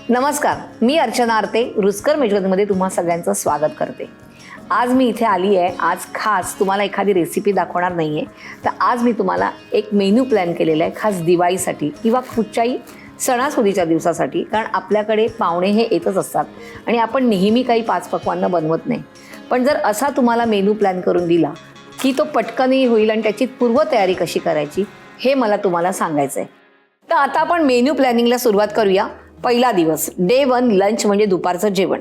नमस्कार, मी अर्चना आरते रुचकर मेजवानीमध्ये तुम्हा सगळ्यांचं स्वागत करते। आज मी इथे आली आहे। आज खास तुम्हाला एखादी रेसिपी दाखवणार नाही आहे, तर आज मी तुम्हाला एक मेनू प्लॅन केलेला आहे खास दिवाळीसाठी किंवा कुठच्याही सणासुदीच्या दिवसासाठी। कारण आपल्याकडे पाहुणे हे येतच असतात आणि आपण नेहमी काही पाच पक्वान्न बनवत नाही, पण जर असा तुम्हाला मेनू प्लॅन करून दिला की तो पटकनही होईल आणि त्याची पूर्वतयारी कशी करायची हे मला तुम्हाला सांगायचं आहे। तर आता आपण मेनू प्लॅनिंगला सुरुवात करूया। पहिला दिवस, डे 1 लंच म्हणजे दुपारचं जेवण।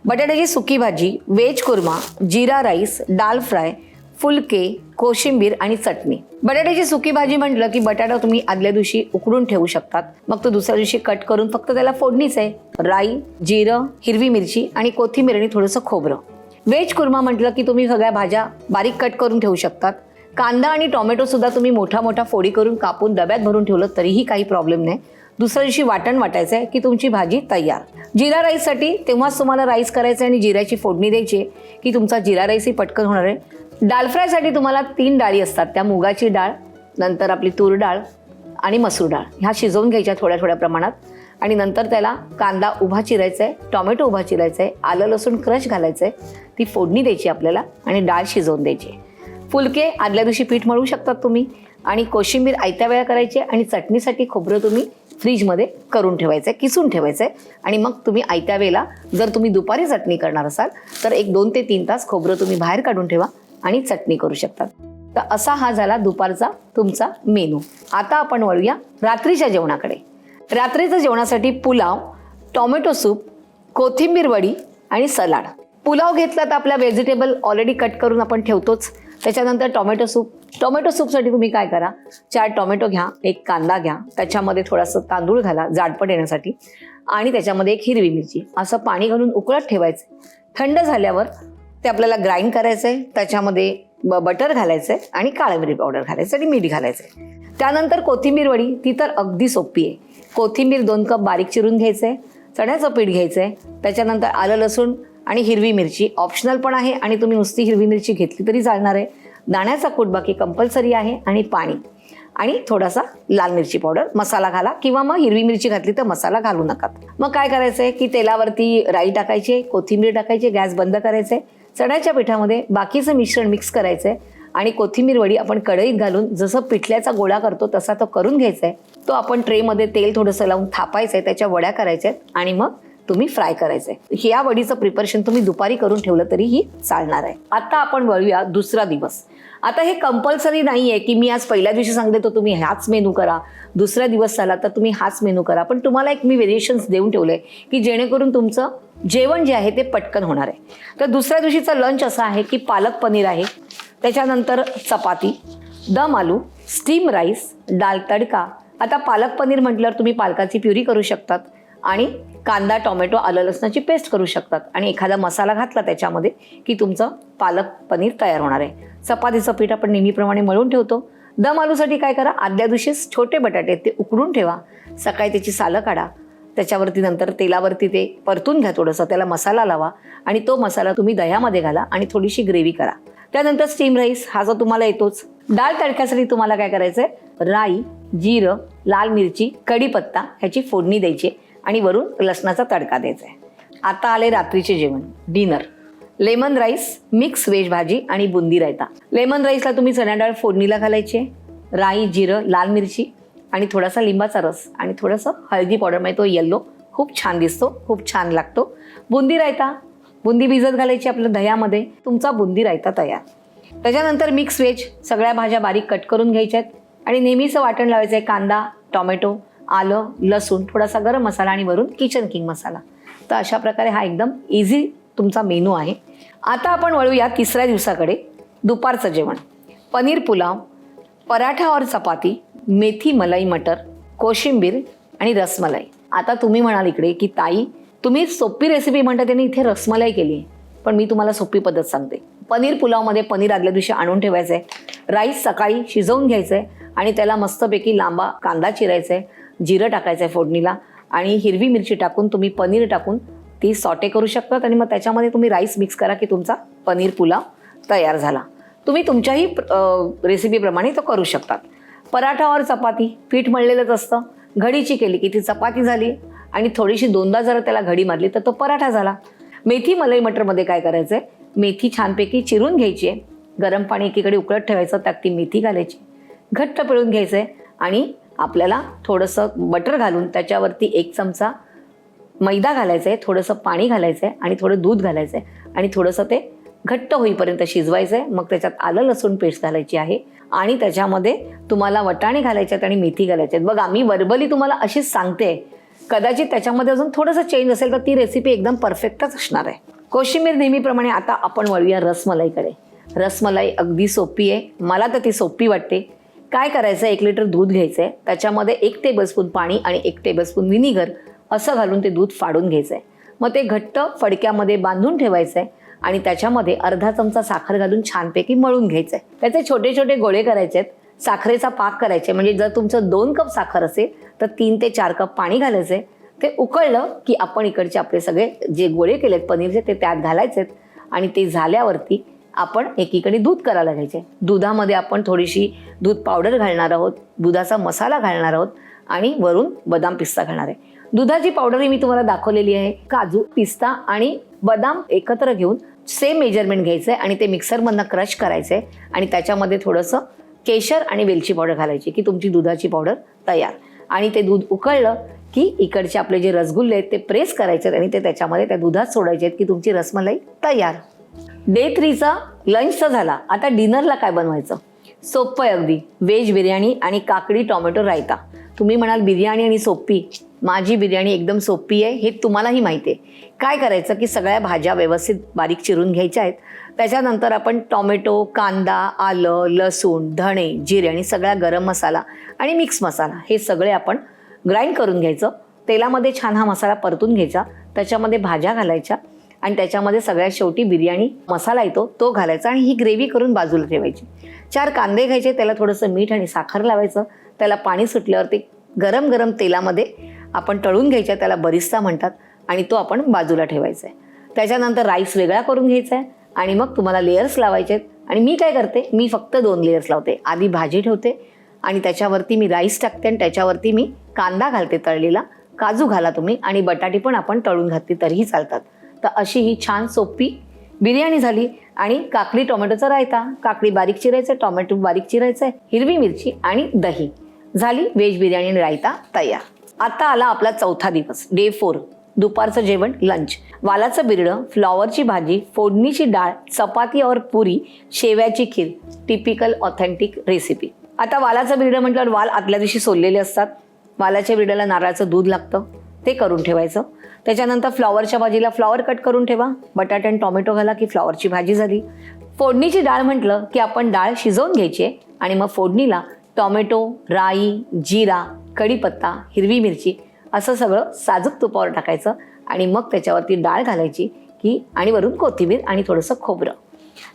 बटाट्याची सुकी भाजी, वेज कुर्मा, जीरा राईस, दाल फ्राय, फुलके, कोशिंबीर आणि चटणी। बटाट्याची सुकी भाजी म्हटलं की बटाटा तुम्ही आदल्या दिवशी उकडून ठेवू शकतात, मग तो दुसऱ्या दिवशी कट करून फक्त त्याला फोडणीच आहे। राई, जिरं, हिरवी मिरची आणि कोथिंबीर आणि थोडंसं खोबरं। वेज कुर्मा म्हटलं की तुम्ही सगळ्या भाज्या बारीक कट करून ठेवू शकतात। कांदा आणि टोमॅटो सुद्धा तुम्ही मोठा मोठा फोडी करून कापून डब्यात भरून ठेवलं तरीही काही प्रॉब्लेम नाही। दुसऱ्या दिवशी वाटण वाटायचं आहे की तुमची भाजी तयार। जिरा राईससाठी तेव्हाच तुम्हाला राईस करायचं आणि जिऱ्याची फोडणी द्यायची की तुमचा जिरा राईसही पटकन होणार आहे। दाल फ्रायसाठी तुम्हाला 3 डाळी असतात, त्या मुगाची डाळ, नंतर आपली तूर डाळ आणि मसूर डाळ, ह्या शिजवून घ्यायच्या थोड्या थोड्या प्रमाणात आणि नंतर त्याला कांदा उभा चिरायचा आहे, टोमॅटो उभा चिरायचा आहे, आलं लसूण क्रश घालायचं आहे, ती फोडणी द्यायची आपल्याला आणि डाळ शिजवून द्यायची। फुलके आदल्या दिवशी पीठ मळू शकतात तुम्ही आणि कोशिंबीर आयत्या वेळा करायची आणि चटणीसाठी खोबरं तुम्ही फ्रीजमध्ये करून ठेवायचं आहे, किसून ठेवायचं आहे आणि मग तुम्ही आयत्या वेळेला जर तुम्ही दुपारी चटणी करणार असाल तर 1-2 ते 3 तास खोबरं तुम्ही बाहेर काढून ठेवा आणि चटणी करू शकतात। तर असा हा झाला दुपारचा तुमचा मेनू। आता आपण वळूया रात्रीच्या जेवणाकडे। रात्रीच्या जेवणासाठी पुलाव, टोमॅटो सूप, कोथिंबीर वडी आणि सलाड। पुलाव घेतला तर आपल्या व्हेजिटेबल ऑलरेडी कट करून आपण ठेवतोच। त्याच्यानंतर टोमॅटो सूपसाठी तुम्ही काय करा, 4 टोमॅटो घ्या, 1 कांदा घ्या, त्याच्यामध्ये थोडासा तांदूळ घाला जाडपट येण्यासाठी आणि त्याच्यामध्ये 1 हिरवी मिरची, असं पाणी घालून उकळत ठेवायचं। थंड झाल्यावर ते आपल्याला ग्राइंड करायचं आहे, त्याच्यामध्ये बटर घालायचं आहे आणि काळी मिरी पावडर घालायचं आणि मीठ घालायचं आहे। त्यानंतर कोथिंबीर वडी, ती तर अगदी सोपी आहे। कोथिंबीर 2 कप बारीक चिरून घ्यायचं आहे, चण्याचं पीठ घ्यायचं आहे, त्याच्यानंतर आलं लसूण आणि हिरवी मिरची ऑप्शनल पण आहे आणि तुम्ही नुसती हिरवी मिरची घेतली तरी चालणार आहे। दाण्याचा कूट बाकी कंपल्सरी आहे आणि पाणी आणि थोडासा लाल मिरची पावडर, मसाला घाला किंवा मग हिरवी मिरची घातली तर मसाला घालू नका। मग काय करायचं आहे की तेलावरती राई टाकायची, कोथिंबीर टाकायची, गॅस बंद करायचं आहे, चण्याच्या पिठामध्ये बाकीचं मिश्रण मिक्स करायचं आहे आणि कोथिंबीर वडी आपण कढईत घालून जसं पिठल्याचा गोळा करतो तसा तो करून घ्यायचा आहे। तो आपण ट्रेमध्ये तेल थोडंसं लावून थापायचं आहे, त्याच्या वड्या करायच्या आहेत आणि मग तुम्ही फ्राय करायचंय। ह्या वडीचं प्रिपरेशन तुम्ही दुपारी करून ठेवलं तरीही चालणार आहे। आता आपण वळूया दुसरा दिवस। आता हे कंपल्सरी नाही आहे की मी आज पहिल्या दिवशी सांगते तर तुम्ही हाच मेनू करा, दुसरा दिवस झाला तर तुम्ही हाच मेनू करा, पण तुम्हाला एक मी व्हेरिएशन्स देऊन ठेवलंय की जेणेकरून तुमचं जेवण जे आहे ते पटकन होणार आहे। तर दुसऱ्या दिवशीचा लंच असा आहे की पालक पनीर आहे, त्याच्यानंतर चपाती, दम आलू, स्टीम राईस, दाल तडका। आता पालक पनीर म्हटल्यावर तुम्ही पालकाची प्युरी करू शकतात आणि कांदा टोमॅटो आलं लसणाची पेस्ट करू शकतात आणि एखादा मसाला घातला त्याच्यामध्ये की तुमचं पालक पनीर तयार होणार आहे। चपातीचं पीठ आपण नेहमीप्रमाणे मळून ठेवतो। दम आलूसाठी काय करा, आदल्या दिवशीच छोटे बटाटे ते उकडून ठेवा, सकाळी त्याची सालं काढा, त्याच्यावरती नंतर तेलावरती ते परतून घ्या, थोडंसं त्याला मसाला लावा आणि तो मसाला तुम्ही दह्यामध्ये घाला आणि थोडीशी ग्रेव्ही करा। त्यानंतर स्टीम राईस हा जो तुम्हाला येतोच। डाळ तडक्यासाठी तुम्हाला काय करायचंय, राई, जिरं, लाल मिरची, कढीपत्ता ह्याची फोडणी द्यायची आणि वरून लसणाचा तडका द्यायचा आहे। आता आले रात्रीचे जेवण, dinner. Lemon rice, mix veg भाजी आणि बुंदी रायता। लेमन राईसला तुम्ही चणा डाळ फोडणीला घालायची, राई, जिरं, लाल मिरची आणि थोडासा लिंबाचा रस आणि थोडंसं हळदी पावडर, म्हणजे तो येल्लो खूप छान दिसतो, खूप छान लागतो। बुंदी रायता, बुंदी भिजत घालायची आपल्या दह्यामध्ये, तुमचा बुंदी रायता तयार। त्याच्यानंतर मिक्स व्हेज, सगळ्या भाज्या बारीक कट करून घ्यायच्यात आणि नेहमीचं वाटण लावायचं आहे, कांदा टोमॅटो आलं लसूण, थोडासा गरम मसाला आणि वरून किचन किंग मसाला। तर अशा प्रकारे हा एकदम इझी तुमचा मेनू आहे। आता आपण वळूया तिसऱ्या दिवसाकडे। दुपारचं जेवण, पनीर पुलाव, पराठा और चपाती, मेथी मलाई मटर, कोशिंबीर आणि रसमलाई। आता तुम्ही म्हणाल इकडे की ताई तुम्ही सोपी रेसिपी म्हणता आणि इथे रसमलाई केली आहे, पण मी तुम्हाला सोपी पद्धत सांगते। पनीर पुलावमध्ये पनीर आदल्या दिवशी आणून ठेवायचं आहे, राईस सकाळी शिजवून घ्यायचं आहे आणि त्याला मस्तपैकी लांबा कांदा चिरायचा आहे, जिरं टाकायचं आहे फोडणीला आणि हिरवी मिरची टाकून तुम्ही पनीर टाकून ती सॉटे करू शकतात आणि मग त्याच्यामध्ये तुम्ही राईस मिक्स करा की तुमचा पनीर पुलाव तयार झाला। तुम्ही तुमच्याही रेसिपीप्रमाणे तो करू शकतात। पराठा और चपाती, पीठ मळलेलंच असतं, घडीची केली की ती चपाती झाली आणि थोडीशी दोनदा जर त्याला घडी मारली तर तो पराठा झाला. मेथी मलाई मटरमध्ये काय करायचं आहे, मेथी छानपैकी चिरून घ्यायची आहे, गरम पाणी एकीकडे उकळत ठेवायचं, त्यात ती मेथी घालायची, घट्ट पिळून घ्यायचं आहे आणि आपल्याला थोडंसं बटर घालून त्याच्यावरती 1 चमचा मैदा घालायचा आहे, थोडंसं पाणी घालायचं आहे आणि थोडं दूध घालायचं आहे आणि थोडंसं ते घट्ट होईपर्यंत शिजवायचं आहे. मग त्याच्यात आलं लसूण पेस्ट घालायची आहे आणि त्याच्यामध्ये तुम्हाला वटाणे घालायचे आहेत आणि मेथी घालायचे आहेत. बघा, मी वर्बली तुम्हाला अशीच सांगते, कदाचित त्याच्यामध्ये अजून थोडंसं चेंज असेल तर ती रेसिपी एकदम परफेक्टच असणार आहे. कोशिंबीर नेहमीप्रमाणे आता आपण वळूया रसमलाईकडे. रसमलाई अगदी सोपी आहे, मला तर ती सोपी वाटते. काय करायचं, 1 लिटर दूध घ्यायचं आहे, त्याच्यामध्ये 1 टेबलस्पून पाणी आणि 1 टेबलस्पून व्हिनेगर असं घालून ते दूध फाडून घ्यायचं आहे. मग ते घट्ट फडक्यामध्ये बांधून ठेवायचं आहे आणि त्याच्यामध्ये अर्धा चमचा साखर घालून छानपैकी मळून घ्यायचं आहे. त्याचे छोटे छोटे गोळे करायचे आहेत, साखरेचा पाक करायचे, म्हणजे जर तुमचं 2 कप साखर असेल तर 3 ते 4 कप पाणी घालायचं. ते उकळलं की आपण इकडचे आपले सगळे जे गोळे केलेत पनीरचे ते त्यात घालायचे आणि ते झाल्यावरती आपण एकीकडे दूध करायला घ्यायचे. दुधामध्ये आपण थोडीशी दूध पावडर घालणार आहोत, दुधाचा मसाला घालणार आहोत आणि वरून बदाम पिस्ता घालणार आहे. दुधाची पावडर ही मी तुम्हाला दाखवलेली आहे. काजू, पिस्ता आणि बदाम एकत्र घेऊन सेम मेजरमेंट घ्यायचं आहे आणि ते मिक्सरमधनं क्रश करायचं आहे आणि त्याच्यामध्ये थोडंसं केशर आणि वेलची पावडर घालायची की तुमची दुधाची पावडर तयार. आणि ते दूध उकळलं की इकडचे आपले जे रसगुल्ले आहेत ते प्रेस करायचे आणि ते त्याच्यामध्ये त्या दुधात सोडायचे आहेत की तुमची रसमलाई तयार. डे 3चा लंचचा झाला. आता डिनरला काय बनवायचं, सोपं आहे अगदी. व्हेज बिर्याणी आणि काकडी टोमॅटो रायता. तुम्ही म्हणाल बिर्याणी आणि सोपी, माझी बिर्याणी एकदम सोपी आहे हे तुम्हालाही माहिती आहे. काय करायचं की सगळ्या भाज्या व्यवस्थित बारीक चिरून घ्यायच्या आहेत. त्याच्यानंतर आपण टोमॅटो, कांदा, आलं, लसूण, धणे, जिरे आणि सगळा गरम मसाला आणि मिक्स मसाला हे सगळे आपण ग्राइंड करून घ्यायचं. तेलामध्ये छान हा मसाला परतून घ्यायचा, त्याच्यामध्ये भाज्या घालायच्या आणि त्याच्यामध्ये सगळ्यात शेवटी बिर्याणी मसाला येतो तो घालायचा आणि ही ग्रेव्ही करून बाजूला ठेवायची. 4 कांदे घ्यायचे, त्याला थोडंसं मीठ आणि साखर लावायचं, त्याला पाणी सुटल्यावर ते गरम गरम तेलामध्ये आपण तळून घ्यायच्या, त्याला बरिस्ता म्हणतात आणि तो आपण बाजूला ठेवायचा आहे. त्याच्यानंतर राईस वेगळा करून घ्यायचा आहे आणि मग तुम्हाला लेयर्स लावायचे आहेत. आणि मी काय करते, मी फक्त 2 लेयर्स लावते. आधी भाजी ठेवते आणि त्याच्यावरती मी राईस टाकते आणि त्याच्यावरती मी कांदा घालते तळलेला, काजू घाला तुम्ही आणि बटाटी पण आपण तळून घातली तरीही चालतात. तर अशी ही छान सोपी बिर्याणी झाली. आणि काकडी टोमॅटोचा रायता, काकडी बारीक चिरायचं, टोमॅटो बारीक चिरायचं, हिरवी मिरची आणि दही, झाली व्हेज बिर्याणी आणि रायता तयार. आता आला आपला चौथा दिवस, डे 4. दुपारचं जेवण, लंच. वालाचं बिरडं, फ्लॉवरची भाजी, फोडणीची डाळ, चपाती और पुरी, शेव्याची खीर. Typical authentic recipe. आता वालाचं बिरडं म्हटल्यावर वाल आदल्या दिवशी सोललेले असतात. वालाच्या बिरड्याला नारळाचं दूध लागतं, ते करून ठेवायचं. त्याच्यानंतर फ्लॉवरच्या भाजीला फ्लॉवर कट करून ठेवा, बटाटे आणि टोमॅटो घाला की फ्लॉवरची भाजी झाली. फोडणीची डाळ म्हटलं की आपण डाळ शिजवून घ्यायची आहे आणि मग फोडणीला टोमॅटो, राई, जिरा, कढीपत्ता, हिरवी मिरची असं सगळं साजूक तुपावर टाकायचं आणि मग त्याच्यावरती डाळ घालायची की आणि वरून कोथिंबीर आणि थोडंसं खोबरं.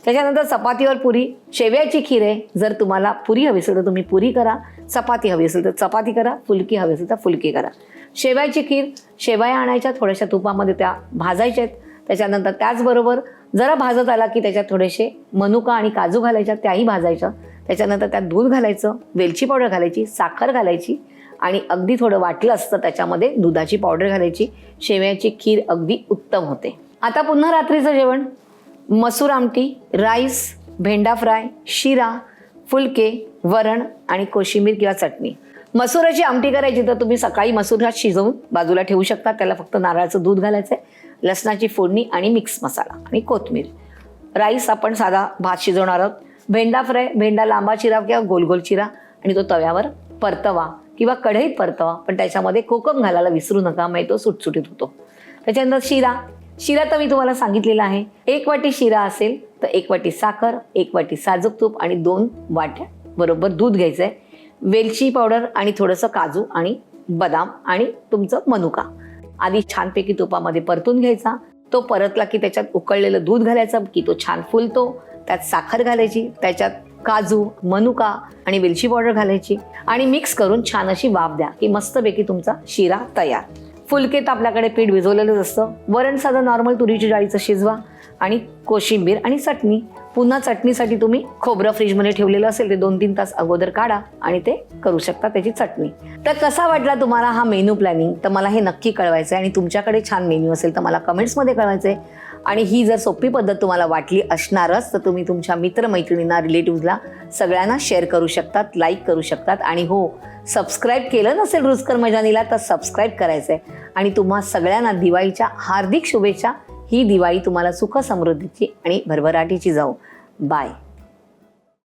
त्याच्यानंतर चपातीवर पुरी, शेवयाची खीर आहे. जर तुम्हाला पुरी हवी असेल तर तुम्ही पुरी करा, चपाती हवी असेल तर चपाती करा, फुलकी हवी असेल तर फुलकी करा. शेवयाची खीर, शेवया आणायच्या, थोड्याशा तुपामध्ये त्या भाजायच्या आहेत. त्याच्यानंतर त्याचबरोबर जरा भाजत आला की त्याच्यात थोडेसे मनुका आणि काजू घालायच्या, त्याही भाजायच्या. त्याच्यानंतर त्यात दूध घालायचं, वेलची पावडर घालायची, साखर घालायची आणि अगदी थोडं वाटलं असतं त्याच्यामध्ये दुधाची पावडर घालायची. शेवयाची खीर अगदी उत्तम होते. आता पुन्हा रात्रीचं जेवण, मसूर आमटी, राईस, भेंडा फ्राय, शिरा, फुलके, वरण आणि कोशिंबीर किंवा चटणी. मसुराची आमटी करायची तर तुम्ही सकाळी मसूर शिजवून बाजूला ठेवू शकता. त्याला फक्त नारळाचं दूध घालायचं आहे, लसणाची फोडणी आणि मिक्स मसाला आणि कोथिंबीर. राईस आपण साधा भात शिजवणार आहोत. भेंडा फ्राय, भेंडा लांबा चिरा किंवा गोल गोल चिरा आणि तो तव्यावर परतवा किंवा कढईत परतवा, पण त्याच्यामध्ये कोकम घालायला विसरू नका, मग तो सुटसुटीत होतो. त्याच्यानंतर शिरा, शिरा तर मी तुम्हाला सांगितलेला आहे. 1 वाटी शिरा असेल तर 1 वाटी साखर, 1 वाटी साजूक तूप आणि 2 वाट्या बरोबर दूध घ्यायचं आहे. वेलची पावडर आणि थोडंसं काजू आणि बदाम आणि तुमचं मनुका आधी छानपैकी तुपामध्ये परतून घ्यायचा. तो परतला की त्याच्यात उकळलेलं दूध घालायचं की तो छान फुलतो. त्यात साखर घालायची, त्याच्यात काजू, मनुका आणि वेलची पावडर घालायची आणि मिक्स करून छान अशी वाफ द्या की मस्तपैकी तुमचा शिरा तयार. फुलके तर आपल्याकडे पीठ भिजवलेलंच असतं. वरण साधं नॉर्मल तुरीच्या डाळीचं शिजवा, आणि कोशिंबीर आणि चटणी. पुन्हा चटणीसाठी तुम्ही खोबरं फ्रीजमध्ये ठेवलेलं असेल ते 2-3 तास अगोदर काढा आणि ते करू शकता त्याची चटणी. तर कसा वाटला तुम्हाला हा मेनू प्लॅनिंग? तर मला हे नक्की कळवायचं आहे आणि तुमच्याकडे छान मेन्यू असेल तर मला कमेंट्समध्ये कळवायचं आहे. आणि ही जर सोपी पद्धत तुम्हाला वाटली असणारच तर तुम्ही तुमच्या मित्रमैत्रिणींना, रिलेटिव्हजला सगळ्यांना शेअर करू शकतात, लाईक करू शकतात. आणि हो, सबस्क्राईब केलं नसेल रुचकर मजानीला तर सबस्क्राईब करायचं आहे. आणि तुम्हा सगळ्यांना दिवाळीच्या हार्दिक शुभेच्छा. ही दिवाळी तुम्हाला सुख समृद्धीची आणि भरभराटीची जाऊ. बाय.